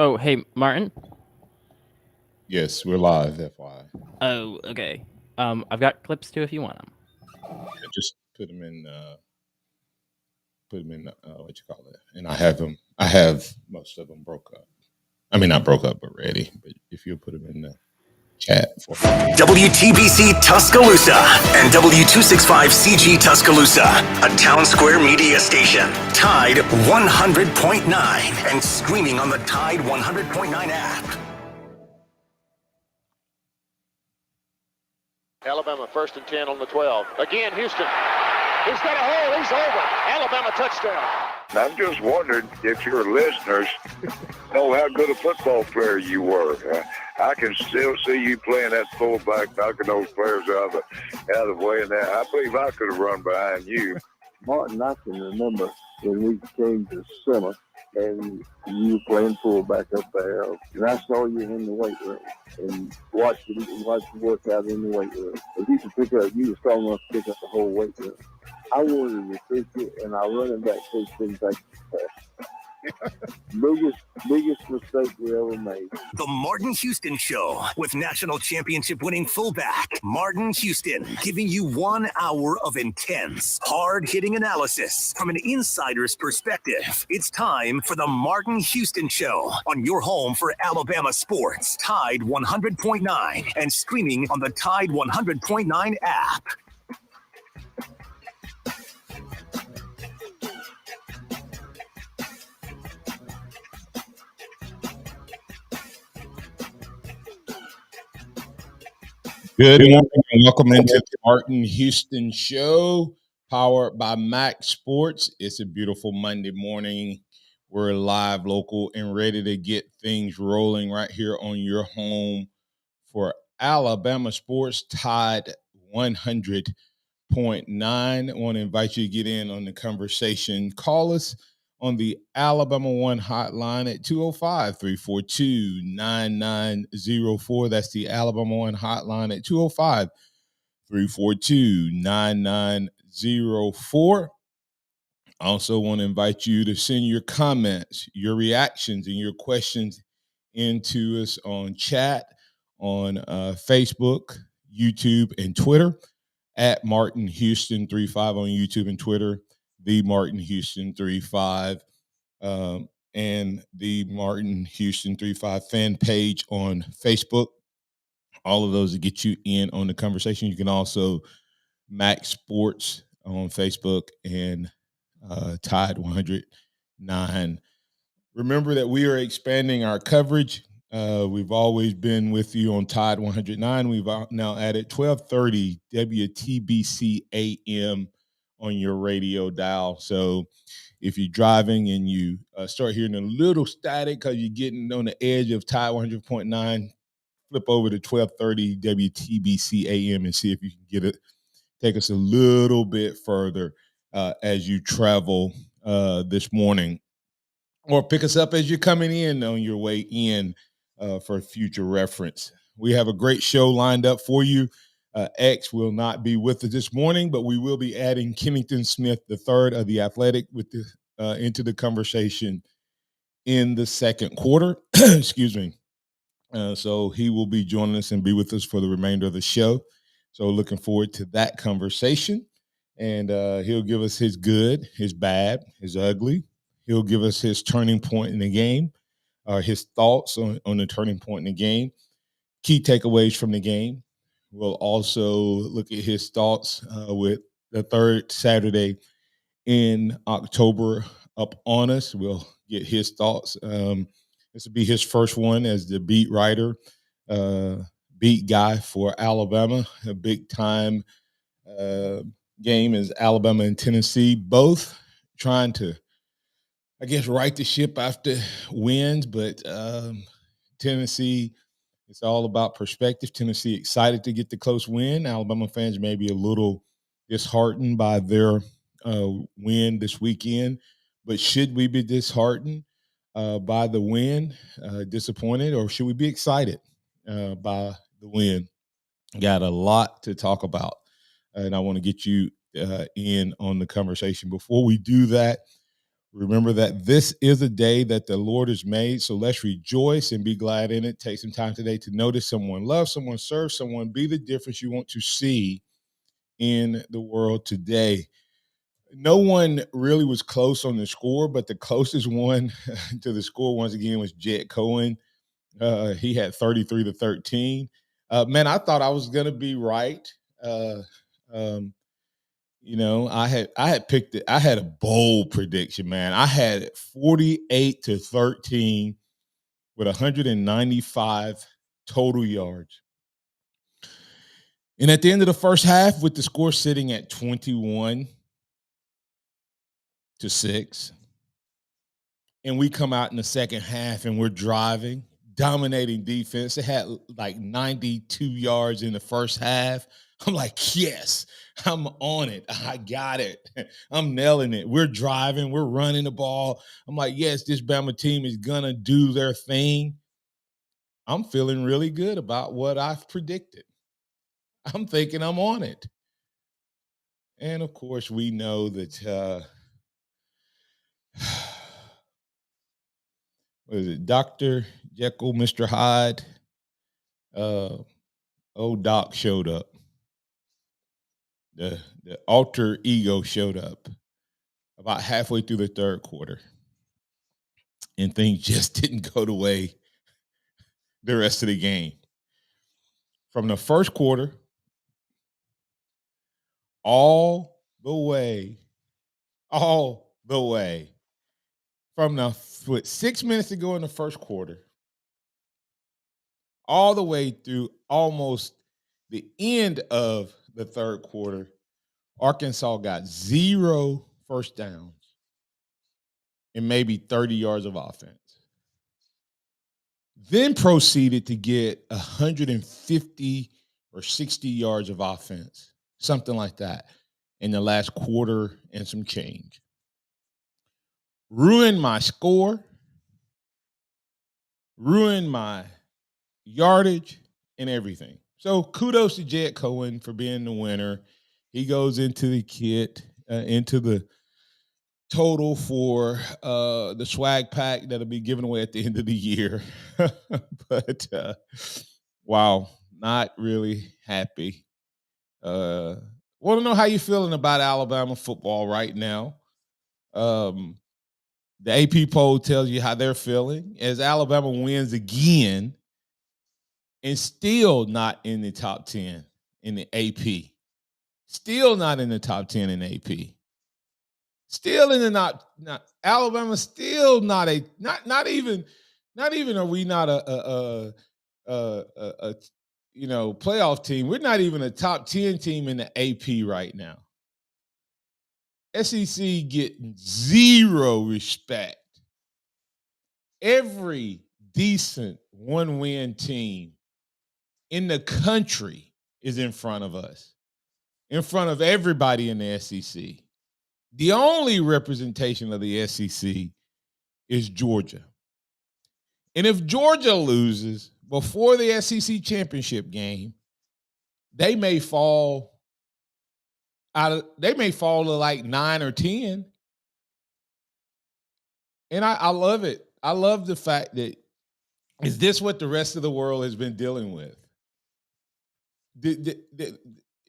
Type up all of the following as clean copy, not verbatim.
Oh, hey, Martin. Yes, we're live, FYI. Oh, okay. I've got clips too if you want them. Just put them in what you call it, and I have them. I have most of them broke up. I mean, not broke up, but ready. But if you'll put them in the chat for me. WTBC Tuscaloosa and W265CG Tuscaloosa, a Town Square media station. Tide 100.9 and streaming on the Tide 100.9 app. Alabama 1st and 10 on the 12. Again, Houston. He's got a hole. He's over. Alabama touchdown. I'm just wondering if your listeners know how good a football player you were. I can still see you playing that fullback, knocking those players out of the way. And that, I believe I could have run behind you. Martin, I can remember when we came to summer and you were playing fullback up there. And I saw you in the weight room and watched you work out in the weight room. If you were strong enough to pick up the whole weight room. I wanted to fix it, and I run it back coach didn't take biggest mistake we ever made. The Martin Houston Show with national championship winning fullback Martin Houston, giving you 1 hour of intense, hard-hitting analysis from an insider's perspective. It's time for the Martin Houston Show on your home for Alabama sports, Tide 100.9, and streaming on the Tide 100.9 app. Good morning and welcome into the Martin Houston Show, powered by MaX Sports. It's a beautiful Monday morning. We're live, local, and ready to get things rolling right here on your home for Alabama sports, Tide 100.9. I want to invite you to get in on the conversation. Call us on the Alabama One hotline at 205-342-9904. That's the Alabama One hotline at 205-342-9904. I also want to invite you to send your comments, your reactions, and your questions into us on chat, on Facebook, YouTube, and Twitter at Martin Houston 35 on YouTube and Twitter, the Martin Houston 35, and the Martin Houston 35 fan page on Facebook. All of those to get you in on the conversation. You can also MaX Sports on Facebook and Tide 109. Remember that we are expanding our coverage. We've always been with you on Tide 109. We've now added 1230 WTBC AM on your radio dial. So if you're driving and you start hearing a little static because you're getting on the edge of Tide 100.9, flip over to 1230 WTBC AM and see if you can get it. Take us a little bit further as you travel this morning, or pick us up as you're coming in on your way in for future reference. We have a great show lined up for you. X will not be with us this morning, but we will be adding Kennington Smith III of the Athletic into the conversation in the second quarter. Excuse me. So he will be joining us and be with us for the remainder of the show. So looking forward to that conversation. And he'll give us his good, his bad, his ugly. He'll give us his turning point in the game, his thoughts on the turning point in the game, key takeaways from the game. We'll also look at his thoughts with the third Saturday in October up on us. We'll get his thoughts. This will be his first one as the beat writer, beat guy for Alabama. A big time game is Alabama and Tennessee, both trying to, I guess, right the ship after wins. But Tennessee, it's all about perspective. Tennessee excited to get the close win. Alabama fans may be a little disheartened by their win this weekend. But should we be disheartened by the win, disappointed, or should we be excited by the win? Got a lot to talk about, and I want to get you in on the conversation. Before we do that, Remember that this is a day that the Lord has made, so let's rejoice and be glad in it. Take some time today to notice someone, love someone, serve someone, be the difference you want to see in the world today. No one really was close on the score, but the closest one to the score once again was Jet Cohen. He had 33-13. Man, I thought I was going to be right. I had picked it. I had a bold prediction, man. I had it 48-13 with 195 total yards. And at the end of the first half, with the score sitting at 21-6, and we come out in the second half and we're driving, dominating defense. They had like 92 yards in the first half. I'm like, yes, I'm on it. I got it. I'm nailing it. We're driving. We're running the ball. I'm like, yes, this Bama team is going to do their thing. I'm feeling really good about what I've predicted. I'm thinking I'm on it. And, of course, we know that what is it, Dr. Jekyll, Mr. Hyde, old Doc showed up. The alter ego showed up about halfway through the third quarter, and things just didn't go the way the rest of the game. From the first quarter all the way from with 6 minutes to go in the first quarter, all the way through almost the end of the third quarter, Arkansas got 0 first downs and maybe 30 yards of offense. Then proceeded to get 150 or 60 yards of offense, something like that, in the last quarter and some change. Ruined my score, ruined my yardage and everything. So kudos to Jet Cohen for being the winner. He goes into the kit, into the total for the swag pack that'll be given away at the end of the year. But wow, not really happy. Want to know how you're feeling about Alabama football right now. The AP poll tells you how they're feeling as Alabama wins again and still not in the top 10 in the AP. Still not in the top 10 in AP. Still in the not Alabama. Still not even are we not a playoff team. We're not even a top 10 team in the AP right now. SEC getting 0 respect. Every decent one-win team in the country is in front of us, in front of everybody in the SEC. The only representation of the SEC is Georgia. And if Georgia loses before the SEC championship game, they may fall to like 9 or 10. And I love it. I love the fact that, is this what the rest of the world has been dealing with?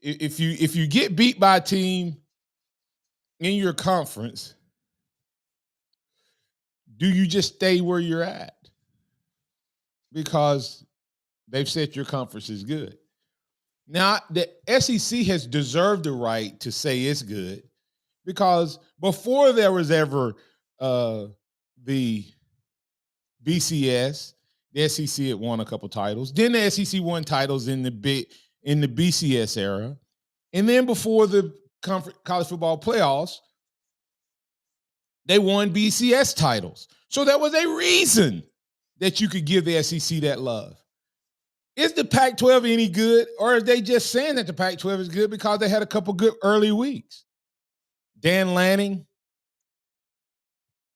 If you get beat by a team in your conference, do you just stay where you're at? Because they've said your conference is good. Now, the SEC has deserved the right to say it's good because before there was ever the BCS, the SEC had won a couple titles. Then the SEC won titles in the BCS era. And then before the college football playoffs, they won BCS titles. So there was a reason that you could give the SEC that love. Is the Pac-12 any good, or are they just saying that the Pac-12 is good because they had a couple good early weeks? Dan Lanning,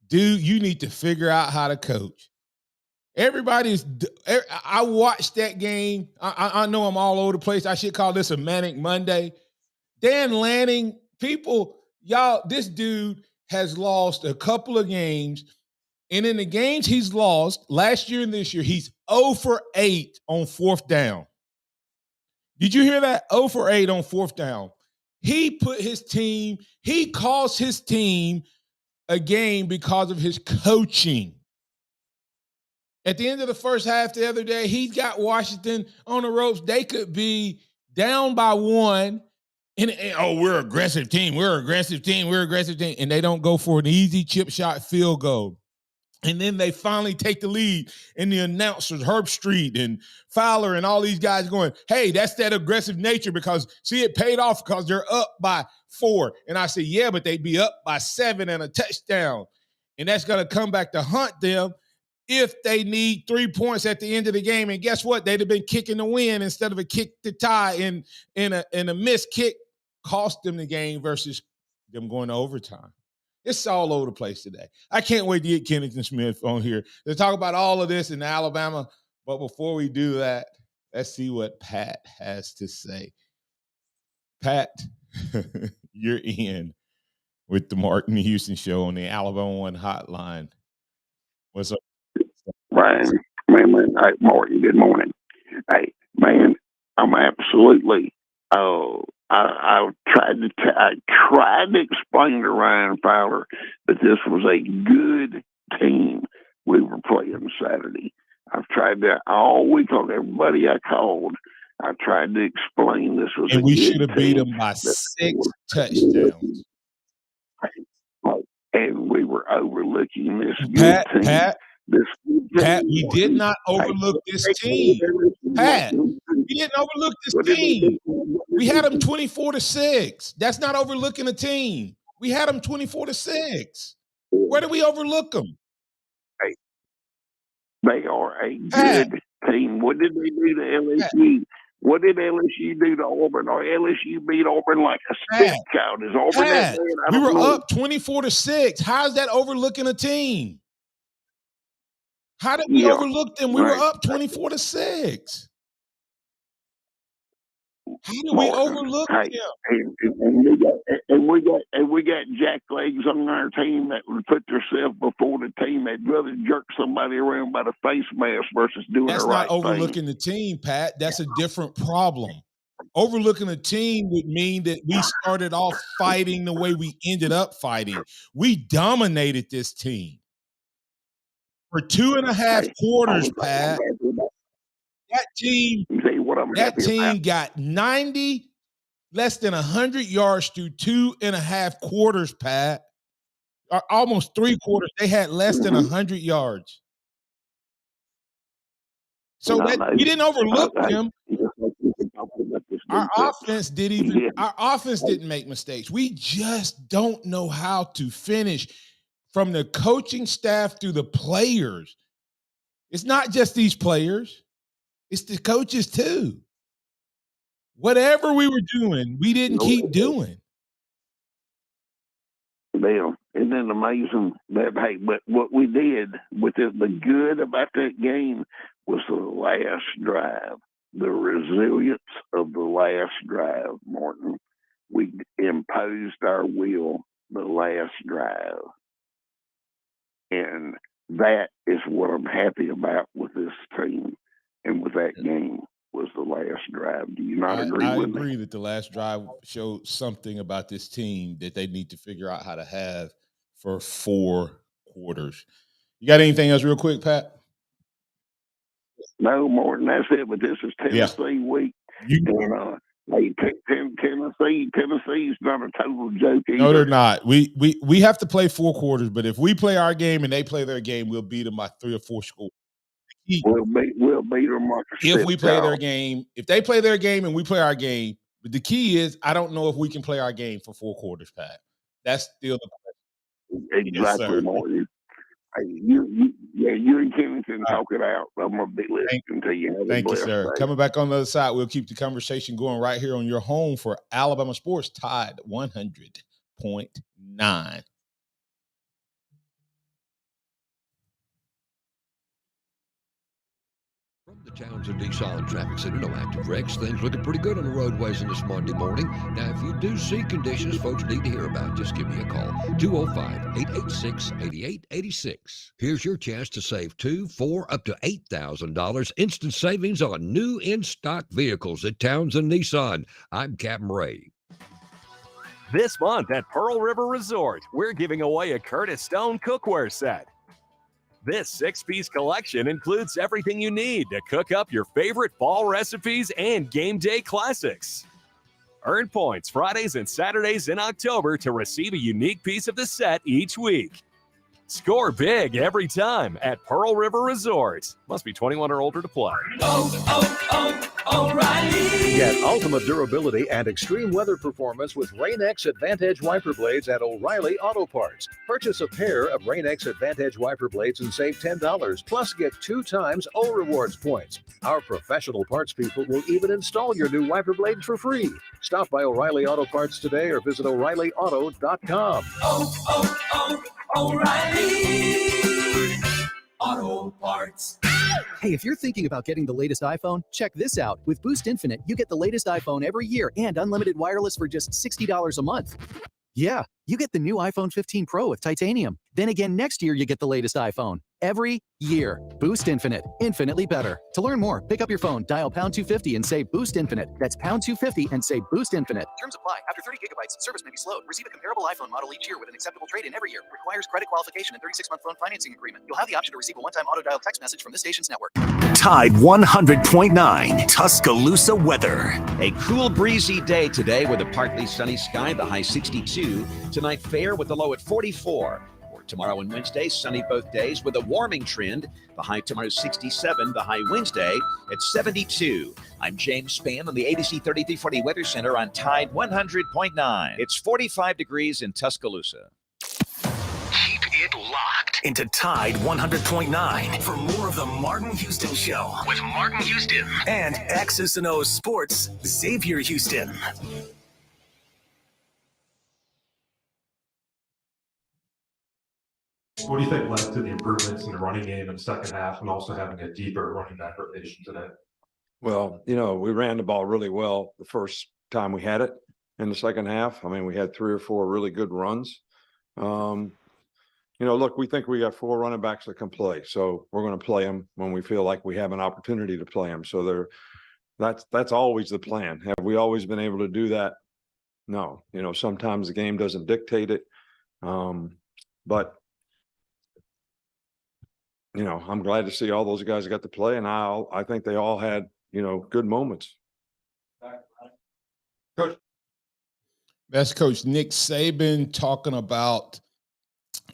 dude, you need to figure out how to coach. I watched that game. I know I'm all over the place. I should call this a Manic Monday. Dan Lanning, people, y'all, this dude has lost a couple of games, and in the games he's lost last year and this year, he's 0 for 8 on fourth down. Did you hear that? 0 for 8 on fourth down. He cost his team a game because of his coaching. At the end of the first half the other day, he got Washington on the ropes. They could be down by 1. And we're an aggressive team. We're an aggressive team. We're an aggressive team. And they don't go for an easy chip shot field goal. And then they finally take the lead, and the announcers, Herb Street and Fowler and all these guys going, hey, that's that aggressive nature because, see, it paid off because they're up by 4. And I said, yeah, but they'd be up by 7 and a touchdown. And that's going to come back to hunt them if they need 3 points at the end of the game. And guess what? They'd have been kicking the win instead of a kick to tie, in a missed kick cost them the game versus them going to overtime. It's all over the place today. I can't wait to get Kennington Smith on here to talk about all of this in Alabama. But before we do that, let's see what Pat has to say. Pat, you're in with the Martin Houston Show on the Alabama One Hotline. What's up? Man, hey, Martin, good morning. Hey, man, I'm absolutely, I tried to explain to Ryan Fowler that this was a good team we were playing Saturday. I've tried to all week on everybody I called. I tried to explain this was and a we good should have beat team them by 6 touchdowns. And we were overlooking this good team. Pat, we did not overlook this team. Pat, we didn't overlook this team. We had them 24-6. That's not overlooking a team. We had them 24-6. Where did we overlook them? They are a good team. What did they do to LSU? What did LSU do to Auburn? Or LSU beat Auburn like a stepchild? Is Auburn that bad? We were up 24-6. How's that overlooking a team? How did we overlook them? We were up 24-6. How did we overlook them? And we got jacklegs on our team that would put themselves before the team. They'd rather jerk somebody around by the face mask versus doing the right thing. That's not overlooking the team, Pat. That's a different problem. Overlooking a team would mean that we started off fighting the way we ended up fighting. We dominated this team for 2.5 quarters, Pat. That team got 90, less than 100 yards through 2.5 quarters, Pat. Or almost 3 quarters. They had less than 100 yards. So we didn't overlook them. Our offense didn't make mistakes. We just don't know how to finish from the coaching staff through the players. It's not just these players. It's the coaches too. Whatever we were doing, we didn't keep doing. Bill, isn't it amazing that, hey, but what we did with it, the good about that game was the last drive, the resilience of the last drive, Martin. We imposed our will the last drive. And that is what I'm happy about with this team and with that game was the last drive. Do you not agree with me? I agree that the last drive showed something about this team that they need to figure out how to have for 4 quarters. You got anything else real quick, No, Martin, that's it. But this is Tennessee week. Hey, Tennessee's not a total joke either. No, they're not. We have to play 4 quarters, but if we play our game and they play their game, we'll beat them by 3 or 4 scores. We'll beat them like a if we play their game. If they play their game and we play our game, but the key is I don't know if we can play our game for 4 quarters, Pat. That's still the question. Exactly, yes, Martin. Hey, you and Kennington talk it out. I'm gonna be listening to you. Thank you, sir. Day. Coming back on the other side, we'll keep the conversation going right here on your home for Alabama Sports, Tide 100.9. From The Townsend Nissan Traffic Center, no active wrecks. Things looking pretty good on the roadways on this Monday morning. Now, if you do see conditions folks need to hear about, just give me a call. 205-886-8886. Here's your chance to save $2,000, $4,000, up to $8,000 instant savings on new in-stock vehicles at Townsend Nissan. I'm Captain Ray. This month at Pearl River Resort, we're giving away a Curtis Stone cookware set. This 6-piece collection includes everything you need to cook up your favorite fall recipes and game day classics. Earn points Fridays and Saturdays in October to receive a unique piece of the set each week. Score big every time at Pearl River Resort. Must be 21 or older to play. O'Reilly. Get ultimate durability and extreme weather performance with Rain-X Advantage wiper blades at O'Reilly Auto Parts. Purchase a pair of Rain-X Advantage wiper blades and save $10. Plus, get 2 times O Rewards points. Our professional parts people will even install your new wiper blades for free. Stop by O'Reilly Auto Parts today or visit O'ReillyAuto.com. O'Reilly Auto Parts. Hey, if you're thinking about getting the latest iPhone, check this out. With Boost Infinite, you get the latest iPhone every year and unlimited wireless for just $60 a month. Yeah, you get the new iPhone 15 Pro with titanium. Then again, next year you get the latest iPhone. Every year. Boost Infinite. Infinitely better. To learn more, pick up your phone, dial pound 250 and say Boost Infinite. That's pound 250 and say Boost Infinite. Terms apply. After 30 gigabytes, service may be slowed. Receive a comparable iPhone model each year with an acceptable trade-in every year. Requires credit qualification and 36-month phone financing agreement. You'll have the option to receive a one-time auto-dial text message from this station's network. Tide 100.9 Tuscaloosa weather. A cool, breezy day today with a partly sunny sky, the high 62. Tonight, fair with the low at 44. Tomorrow and Wednesday, sunny both days with a warming trend. The high tomorrow is 67, the high Wednesday at 72. I'm James Spann on the ABC 3340 Weather Center on Tide 100.9. It's 45 degrees in Tuscaloosa. Keep it locked into Tide 100.9 for more of the Martin Houston Show with Martin Houston and X's and O's Sports, Xavier Houston. What do you think led to the improvements in the running game in the second half and also having a deeper running back rotation today? Well, we ran the ball really well the first time we had it. In the second half, I mean, we had 3 or 4 really good runs. Look, we think we got 4 running backs that can play, so we're going to play them when we feel like we have an opportunity to play them. So that's always the plan. Have we always been able to do that? No. Sometimes the game doesn't dictate it, but I'm glad to see all those guys got to play, and I think they all had, good moments. Coach. That's Coach Nick Saban talking about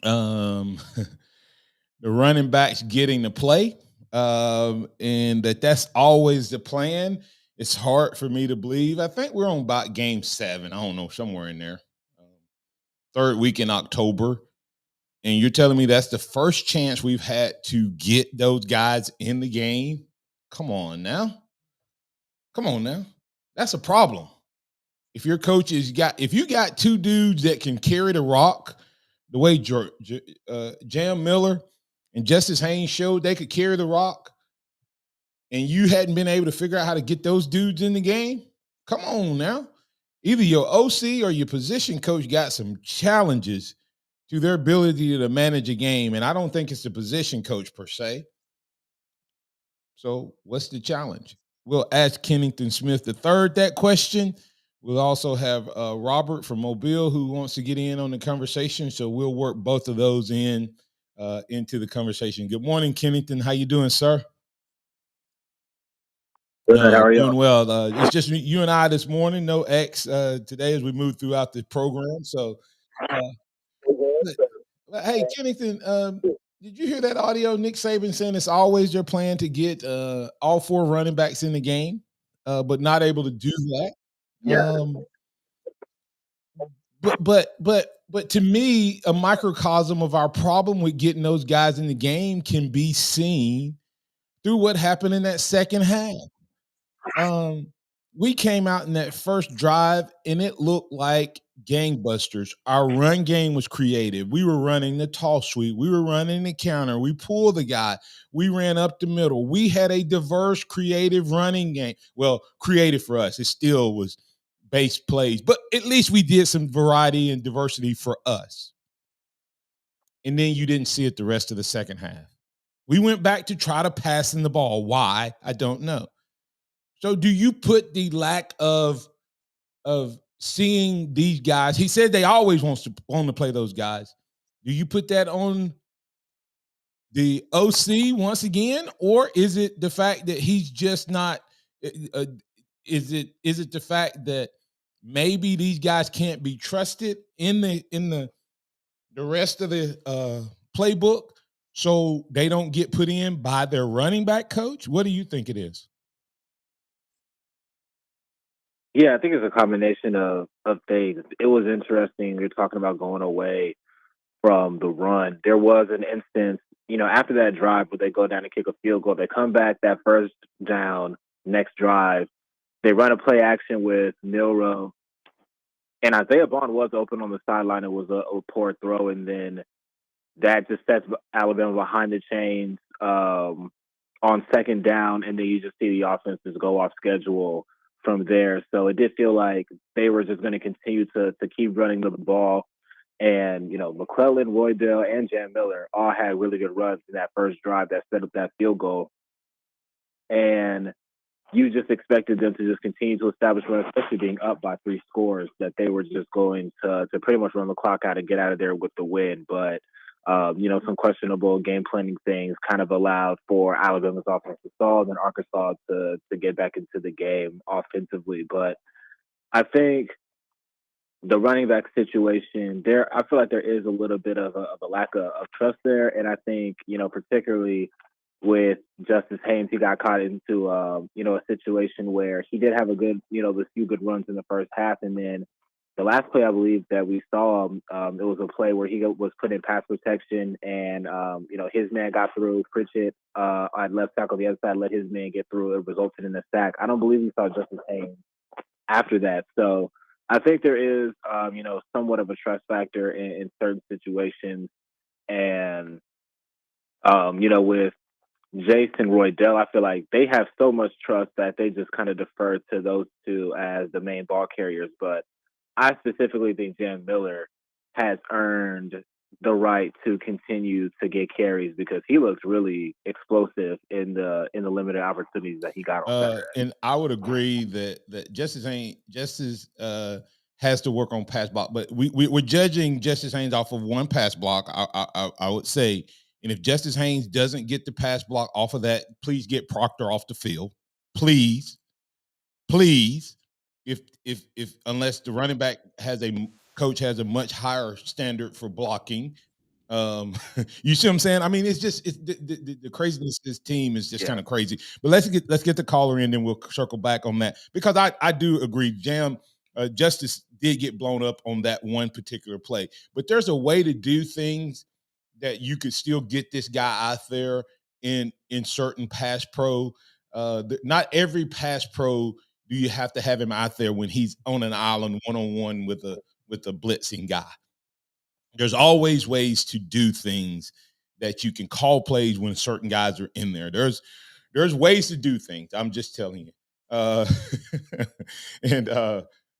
the running backs getting to play, and that's always the plan. It's hard for me to believe. I think we're on about game 7. I don't know, somewhere in there. 3rd week in October. And you're telling me that's the first chance we've had to get those guys in the game? Come on now. That's a problem. If your coach if you got 2 dudes that can carry the rock, the way Jam Miller and Justice Haynes showed they could carry the rock, and you hadn't been able to figure out how to get those dudes in the game, come on now. Either your OC or your position coach got some challenges to their ability to manage a game. And I don't think it's the position coach per se. So what's the challenge? We'll ask Kennington Smith III that question. We'll also have Robert from Mobile who wants to get in on the conversation. So we'll work both of those into the conversation. Good morning, Kennington. How you doing, sir? Good. How are you? Doing well. It's just you and I this morning. No X today as we move throughout the program. So hey, Kennington, did you hear that audio? Nick Saban saying it's always their plan to get all 4 running backs in the game, but not able to do that. Yeah. But to me, a microcosm of our problem with getting those guys in the game can be seen through what happened in that second half. We came out in that first drive, and it looked like gangbusters. Our run game was creative. We were running the toss sweep. We were running the counter. We pulled the guy. We ran up the middle. We had a diverse, creative running game. Well, creative for us. It still was base plays, but at least we did some variety and diversity for us. And then you didn't see it the rest of the second half. We went back to try to pass in the ball. Why? I don't know. So do you put the lack of seeing these guys? He said they always want to play those guys. Do you put that on the OC once again, or is it the fact that he's just not? Is it the fact that maybe these guys can't be trusted in the rest of the playbook, so they don't get put in by their running back coach? What do you think it is? Yeah, I think it's a combination of things. It was interesting. You're talking about going away from the run. There was an instance, after that drive where they go down and kick a field goal, they come back that first down, next drive, they run a play action with Milrow, and Isaiah Bond was open on the sideline. It was a poor throw, and then that just sets Alabama behind the chains on second down, and then you just see the offenses go off schedule from there. So it did feel like they were just going to continue to keep running the ball. And, McClellan, Roydell, and Jan Miller all had really good runs in that first drive that set up that field goal. And you just expected them to just continue to establish run, especially being up by 3 scores, that they were just going to pretty much run the clock out and get out of there with the win. But, some questionable game planning things kind of allowed for Alabama's offense to stall and Arkansas to get back into the game offensively. But I think the running back situation there, I feel like there is a little bit of a lack of trust there. And I think, particularly with Justice Haynes, he got caught into, a situation where he did have a good, a few good runs in the first half. And then the last play, I believe, that we saw, it was a play where he was put in pass protection and, his man got through. Pritchett at left tackle, the other side, let his man get through. It resulted in a sack. I don't believe we saw Justice Haynes after that. So I think there is, somewhat of a trust factor in certain situations. And, with Jason Roydell, I feel like they have so much trust that they just kind of defer to those two as the main ball carriers. But I specifically think Jan Miller has earned the right to continue to get carries because he looks really explosive in the limited opportunities that he got on Saturday. And I would agree that Justice has to work on pass block, but we're judging Justice Haynes off of one pass block. I would say, and if Justice Haynes doesn't get the pass block off of that, please get Proctor off the field, please. If unless the running back coach has a much higher standard for blocking, you see what I'm saying? I mean, it's the craziness of this team is just kind of crazy. But let's get the caller in, then we'll circle back on that because I do agree. Justice did get blown up on that one particular play, but there's a way to do things that you could still get this guy out there in certain pass pro. Not every pass pro do you have to have him out there when he's on an island one-on-one with a blitzing guy. There's always ways to do things that you can call plays when certain guys are in there. There's ways to do things. I'm just telling you. And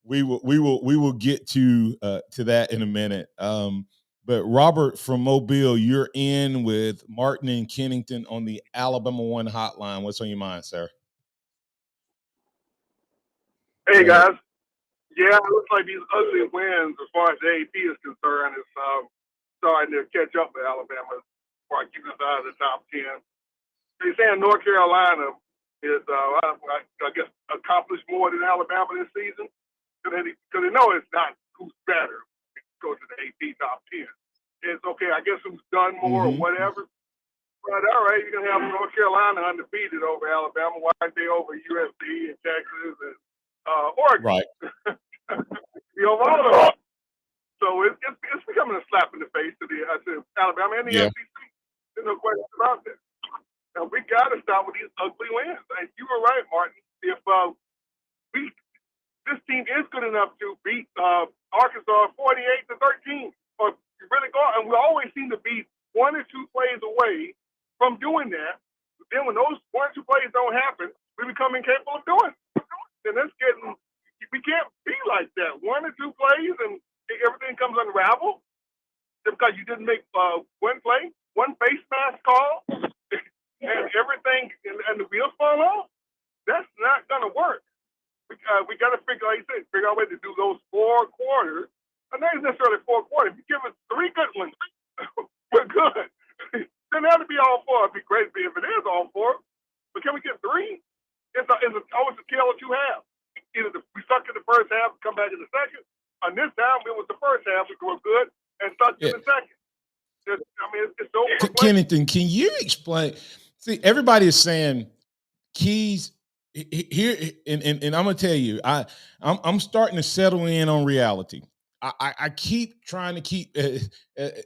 we will get to that in a minute. But Robert from Mobile, you're in with Martin and Kennington on the Alabama One hotline. What's on your mind, sir? Hey guys, yeah, it looks like these ugly wins as far as the AP is concerned is starting to catch up with Alabama as far as keeping us out of the top 10. They're saying North Carolina is, I guess, accomplished more than Alabama this season because they know it's not who's better. It goes to the AP top 10. It's okay, I guess who's done more or whatever. But all right, you're going to have North Carolina undefeated over Alabama. Why aren't they over USC and Texas and Oregon? Right. All of them. So it's becoming a slap in the face to Alabama and the SEC. There's no question about that. Now, we got to stop with these ugly wins. And you were right, Martin. If this team is good enough to beat Arkansas 48-13. Or you really go, and we always seem to be 1 or 2 plays away from doing that. But then when those 1 or 2 plays don't happen, we become incapable of doing it. And that's getting, we can't be like that. 1 or 2 plays and everything comes unraveled because you didn't make 1 play, 1 face mask call, and everything, and the wheels fall off. That's not going to work. We got to figure, like you said, figure out a way to do those 4 quarters. And not necessarily 4 quarters. If you give us 3 good ones, we're good. Doesn't have to be all 4. It'd be great if it is all 4. But can we get 3? It's always a tale of 2 halves. Either we suck in the first half, come back in the second. And this time, it was the first half, we were good, and sucked in the second. It's so Kennington, can you explain? See, everybody is saying keys here, and I'm gonna tell you, I'm starting to settle in on reality. I keep trying to keep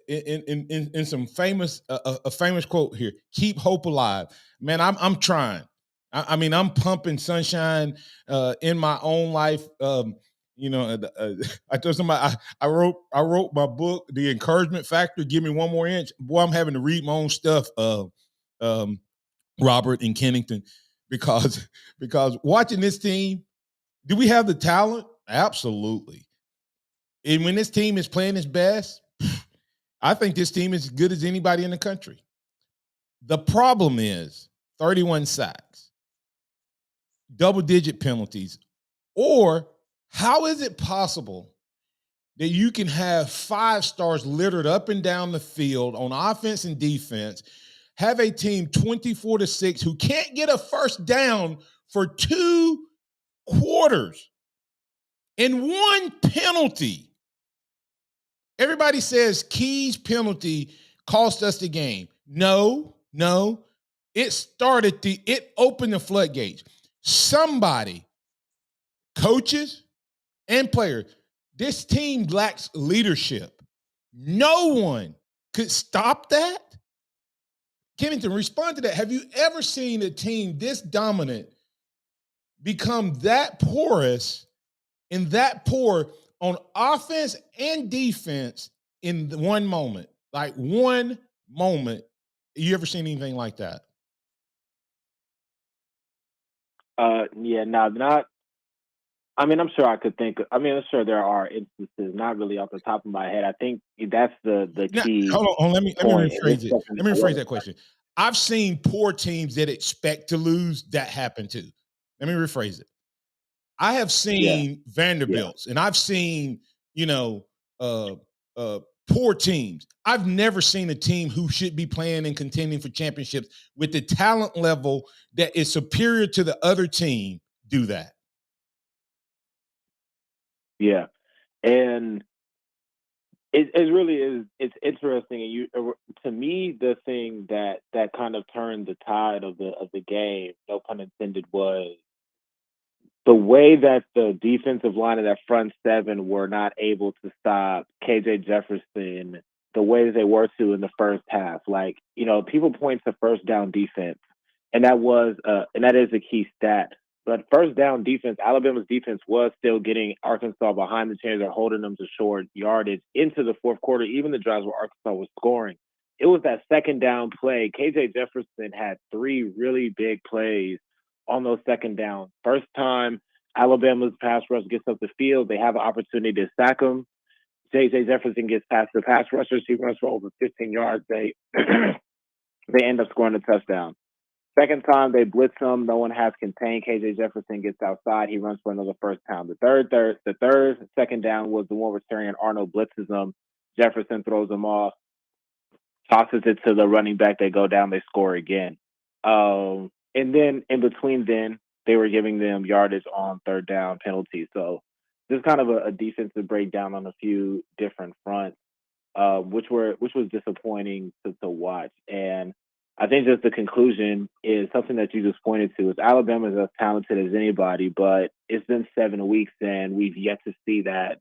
in some famous a famous quote here. Keep hope alive, man. I'm trying. I mean, I'm pumping sunshine in my own life. I told somebody I wrote my book, The Encouragement Factor. Give me 1 more inch. Boy, I'm having to read my own stuff. Robert in Kennington, because watching this team, do we have the talent? Absolutely. And when this team is playing its best, I think this team is as good as anybody in the country. The problem is 31 sacks, double-digit penalties, or how is it possible that you can have 5 stars littered up and down the field on offense and defense, have a team 24-6 who can't get a first down for 2 quarters and 1 penalty? Everybody says Key's penalty cost us the game. No. It opened the floodgates. Somebody, coaches and players, this team lacks leadership. No one could stop that. Kennington, respond to that. Have you ever seen a team this dominant become that porous and that poor on offense and defense in one moment? Like 1 moment. You ever seen anything like that? Not. I mean, I'm sure I could think. I'm sure there are instances. Not really off the top of my head. I think that's the key. Hold on. Let me rephrase it. Let me rephrase that question. I've seen poor teams that expect to lose that happen too. Let me rephrase it. I have seen Vanderbilts, and I've seen poor teams. I've never seen a team who should be playing and contending for championships with the talent level that is superior to the other team do that. Yeah, and it really is. It's interesting, and to me, the thing that kind of turned the tide of the game, no pun intended, was the way that the defensive line of that front 7 were not able to stop KJ Jefferson the way that they were to in the first half. Like, people point to first down defense, and that is a key stat. But first down defense, Alabama's defense was still getting Arkansas behind the chains or holding them to short yardage into the fourth quarter, even the drives where Arkansas was scoring. It was that second down play. KJ Jefferson had 3 really big plays on those second downs. First time Alabama's pass rush gets up the field, they have an opportunity to sack him. KJ Jefferson gets past the pass rushers. He runs for over 15 yards. They end up scoring a touchdown. Second time they blitz him, no one has contained. KJ Jefferson gets outside. He runs for another first down. The third second down was the one where Terrion Arnold blitzes him. Jefferson throws him off, tosses it to the running back. They go down. They score again. And then in between, they were giving them yardage on third down penalties. So just kind of a defensive breakdown on a few different fronts, which was disappointing to watch. And I think just the conclusion is something that you just pointed to is Alabama is as talented as anybody, but it's been 7 weeks and we've yet to see that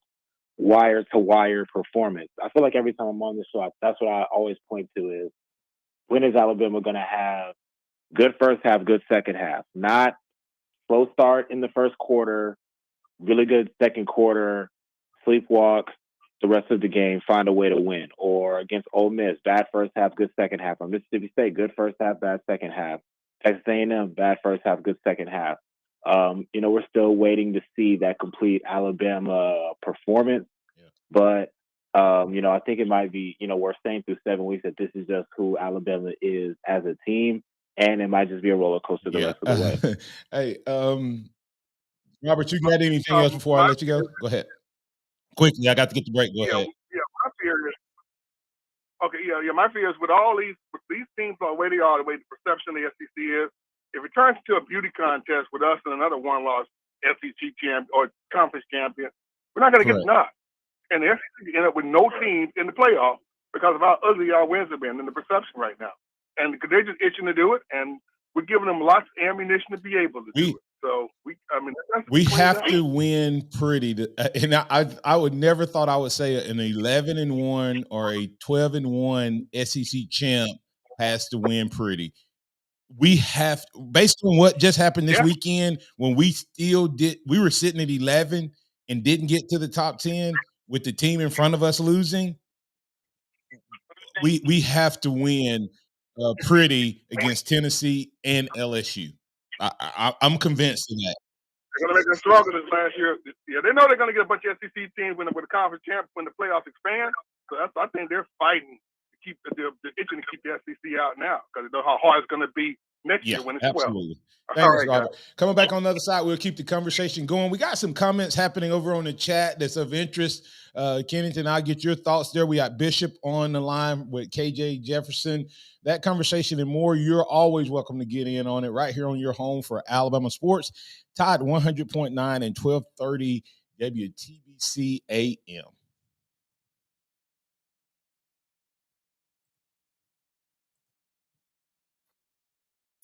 wire-to-wire performance. I feel like every time I'm on this show, that's what I always point to is when is Alabama going to have good first half, good second half? Not slow start in the first quarter, really good second quarter, sleepwalk the rest of the game, find a way to win. Or against Ole Miss, bad first half, good second half. Or Mississippi State, good first half, bad second half. Texas A&M, bad first half, good second half. We're still waiting to see that complete Alabama performance. But, I think it might be, we're saying through 7 weeks that this is just who Alabama is as a team, and it might just be a roller coaster the rest of the way. Hey, Robert, you got anything else before I let you go? Go ahead. Quickly, I got to get the break. Go ahead. My fear is, my fear is with all these teams on the way they are, the way the perception of the SEC is, if it turns into a beauty contest with us and another one-loss SEC champ or conference champion, we're not going to get the nod. And the SEC end up with no team in the playoff because of how ugly our wins have been and the perception right now. And they're just itching to do it, and we're giving them lots of ammunition to be able to do it. So we have to win pretty. And I would never thought I would say an 11-1 or a 12-1 SEC champ has to win pretty. We have, based on what just happened this weekend, when we were sitting at 11 and didn't get to the top 10 with the team in front of us losing. We have to win pretty against Tennessee and LSU. I'm convinced of that. They're going to make them stronger this last year. Yeah, they know they're going to get a bunch of SEC teams with the conference champ when the playoffs expand. So I think they're fighting to keep they're itching to keep the SEC out now because they know how hard it's going to be next year when it's 12. Absolutely. Thanks, Robert. Coming back on the other side, we'll keep the conversation going. We got some comments happening over on the chat that's of interest. Kennington, I'll get your thoughts there. We got Bishop on the line with KJ Jefferson. That conversation and more, you're always welcome to get in on it right here on your home for Alabama Sports. Tide 100.9 and 1230 WTBC AM.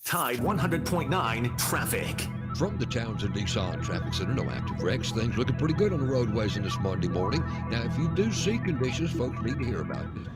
Tide 100.9 traffic. From the Townsend Nissan Traffic Center, no active wrecks. Things looking pretty good on the roadways in this Monday morning. Now, if you do see conditions, folks need to hear about this.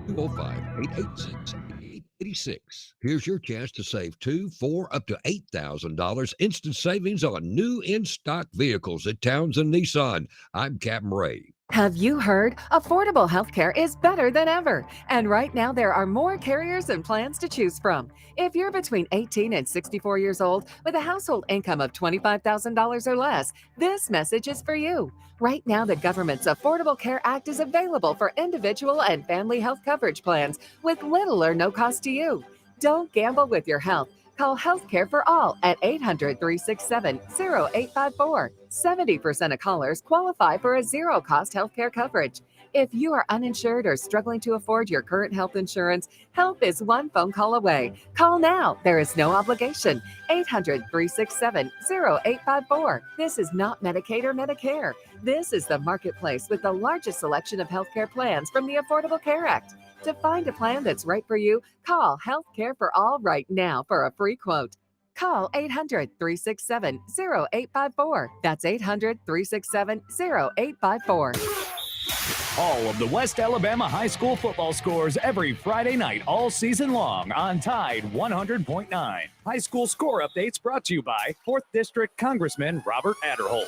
205-886-86. Here's your chance to save $2,000, $4,000, up to $8,000 instant savings on new in-stock vehicles at Townsend Nissan. I'm Captain Ray. Have you heard? Affordable healthcare is better than ever. And right now, there are more carriers and plans to choose from. If you're between 18 and 64 years old with a household income of $25,000 or less, this message is for you. Right now, the government's Affordable Care Act is available for individual and family health coverage plans with little or no cost to you. Don't gamble with your health. Call Healthcare for All at 800-367-0854. 70% of callers qualify for a zero-cost healthcare coverage. If you are uninsured or struggling to afford your current health insurance, help is one phone call away. Call now. There is no obligation. 800-367-0854. This is not Medicaid or Medicare. This is the marketplace with the largest selection of healthcare plans from the Affordable Care Act. To find a plan that's right for you, call Healthcare for All right now for a free quote. Call 800-367-0854. That's 800-367-0854. All of the West Alabama high school football scores every Friday night all season long on Tide 100.9. High school score updates brought to you by 4th District Congressman Robert Adderholt.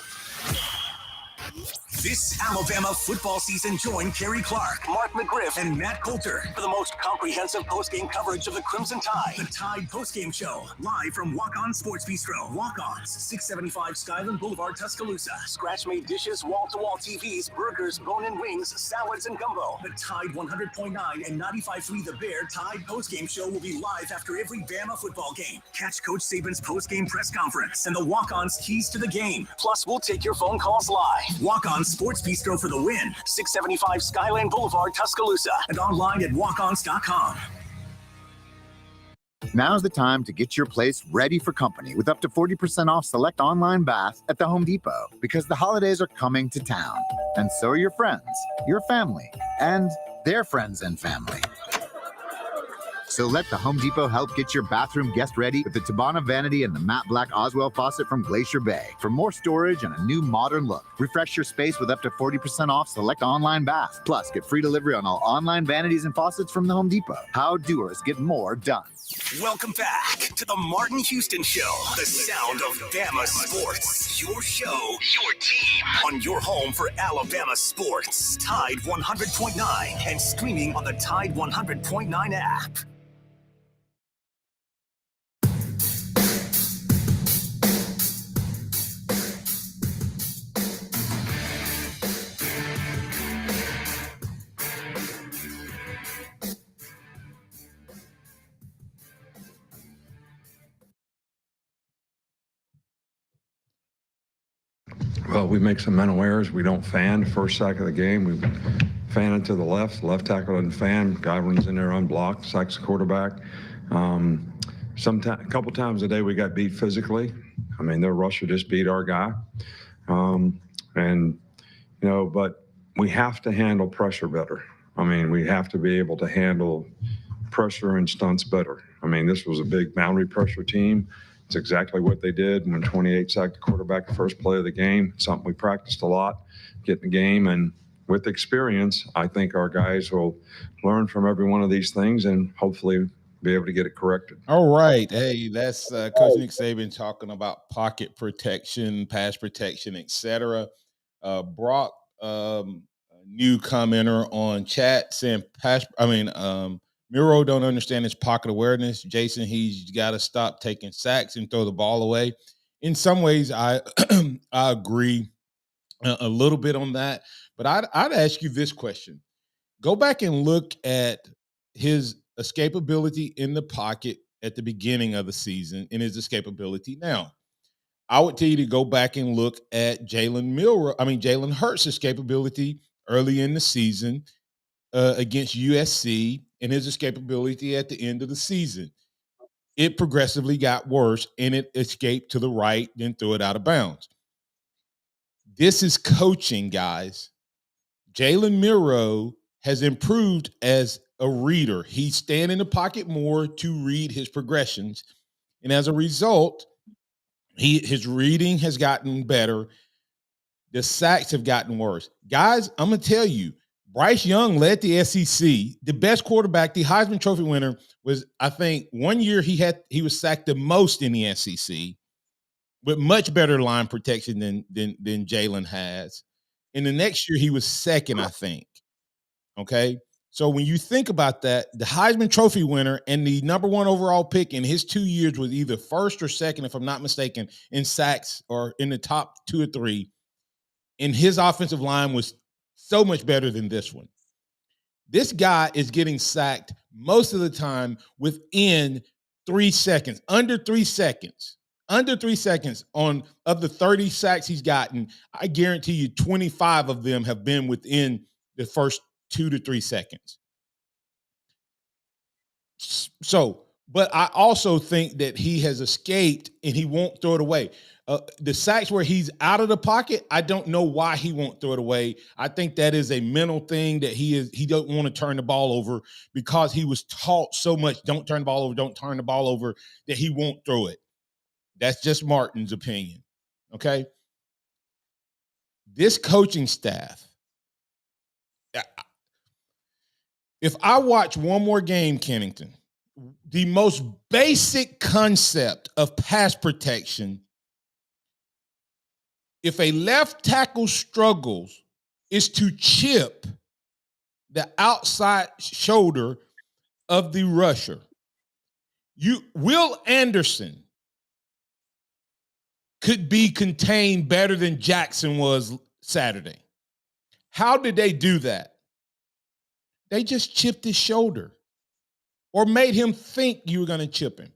This Alabama football season, join Kerry Clark, Mark McGriff, and Matt Coulter for the most comprehensive postgame coverage of the Crimson Tide. The Tide Postgame Show, live from Walk-On Sports Bistro. Walk-Ons, 675 Skyland Boulevard, Tuscaloosa. Scratch-made dishes, wall-to-wall TVs, burgers, bone-in wings, salads, and gumbo. The Tide 100.9 and 95.3 The Bear Tide Postgame Show will be live after every Bama football game. Catch Coach Saban's postgame press conference and the Walk-Ons keys to the game. Plus, we'll take your phone calls live. Walk-On Sports Bistro for the win. 675 Skyline Boulevard, Tuscaloosa. And online at walkons.com. Now's the time to get your place ready for company with up to 40% off select online baths at the Home Depot, because the holidays are coming to town. And so are your friends, your family, and their friends and family. So let the Home Depot help get your bathroom guest ready with the Tabana vanity and the matte black Oswell faucet from Glacier Bay. For more storage and a new modern look, refresh your space with up to 40% off select online baths. Plus, get free delivery on all online vanities and faucets from the Home Depot. How doers get more done. Welcome back to the Martin Houston Show, the sound of Bama sports. Your show, your team, on your home for Alabama sports. Tide 100.9 and streaming on the Tide 100.9 app. Well, we make some mental errors. We don't fan the first sack of the game. We fan it to the left tackle doesn't fan. Guy runs in there unblocked, sacks the quarterback. A couple times a day we got beat physically. I mean, their rusher just beat our guy. But we have to handle pressure better. I mean, we have to be able to handle pressure and stunts better. I mean, this was a big boundary pressure team. It's exactly what they did when 28 sacked the quarterback the first play of the game. Something we practiced a lot, get in the game. And with experience, I think our guys will learn from every one of these things and hopefully be able to get it corrected. All right. Hey, that's Coach Nick Saban talking about pocket protection, pass protection, etc. Brock, a new commenter on chat saying Miro don't understand his pocket awareness. Jason, he's got to stop taking sacks and throw the ball away. In some ways, I I agree a little bit on that. But I'd ask you this question. Go back and look at his escapability in the pocket at the beginning of the season and his escapability now. I would tell you to go back and look at Jalen Hurts' escapability early in the season against USC and his escapability at the end of the season. It progressively got worse and it escaped to the right, then threw it out of bounds. This is coaching, guys. Jalen Miro has improved as a reader. He's staying in the pocket more to read his progressions. And as a result, his reading has gotten better. The sacks have gotten worse. Guys, I'm going to tell you, Bryce Young led the SEC. The best quarterback, the Heisman Trophy winner, was, I think, one year he was sacked the most in the SEC with much better line protection than Jalen has. And the next year he was second, I think. Okay? So when you think about that, the Heisman Trophy winner and the number one overall pick in his 2 years was either first or second, if I'm not mistaken, in sacks or in the top 2 or 3. And his offensive line was so much better than this one. This guy is getting sacked most of the time within 3 seconds, under 3 seconds. Under 3 seconds of the 30 sacks he's gotten, I guarantee you 25 of them have been within the first 2 to 3 seconds. So, but I also think that he has escaped and he won't throw it away. The sacks where he's out of the pocket, I don't know why he won't throw it away. I think that is a mental thing that he don't want to turn the ball over because he was taught so much, don't turn the ball over, that he won't throw it. That's just Martin's opinion. Okay. This coaching staff, if I watch one more game, Kennington, the most basic concept of pass protection, if a left tackle struggles, is to chip the outside shoulder of the rusher. Will Anderson could be contained better than Jackson was Saturday. How did they do that? They just chipped his shoulder or made him think you were going to chip him.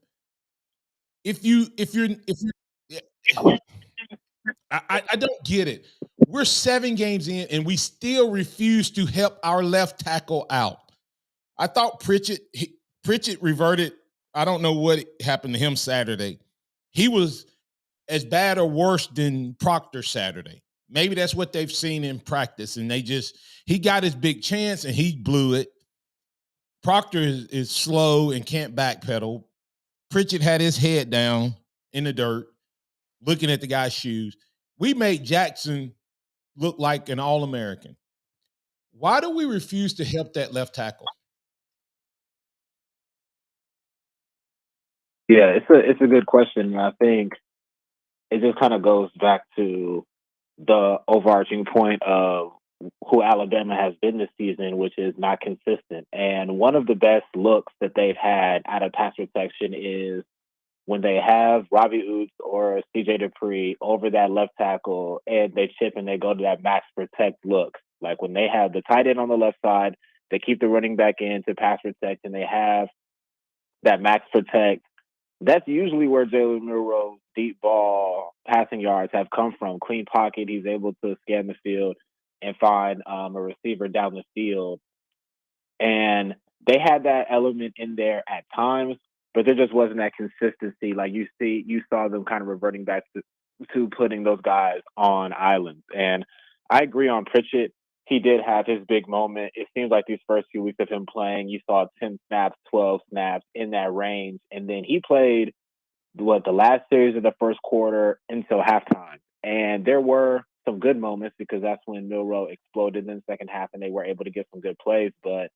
I don't get it. We're 7 games in and we still refuse to help our left tackle out. I thought Pritchett reverted. I don't know what happened to him Saturday. He was as bad or worse than Proctor Saturday. Maybe that's what they've seen in practice, and he got his big chance and he blew it. Proctor is slow and can't backpedal. Pritchett had his head down in the dirt, looking at the guy's shoes. We made Jackson look like an All-American. Why do we refuse to help that left tackle? Yeah, it's a good question. And I think it just kind of goes back to the overarching point of who Alabama has been this season, which is not consistent. And one of the best looks that they've had out of pass protection is when they have Robbie Oots or CJ Dupree over that left tackle and they chip and they go to that max protect look. Like when they have the tight end on the left side, they keep the running back in to pass protect and they have that max protect. That's usually where Jalen Milroe's deep ball passing yards have come from. Clean pocket, he's able to scan the field and find a receiver down the field. And they had that element in there at times, but there just wasn't that consistency. Like you saw them kind of reverting back to putting those guys on islands. And I agree on Pritchett. He did have his big moment. It seems like these first few weeks of him playing, you saw 10 snaps, 12 snaps in that range. And then he played the last series of the first quarter until halftime. And there were some good moments because that's when Milroe exploded in the second half and they were able to get some good plays. But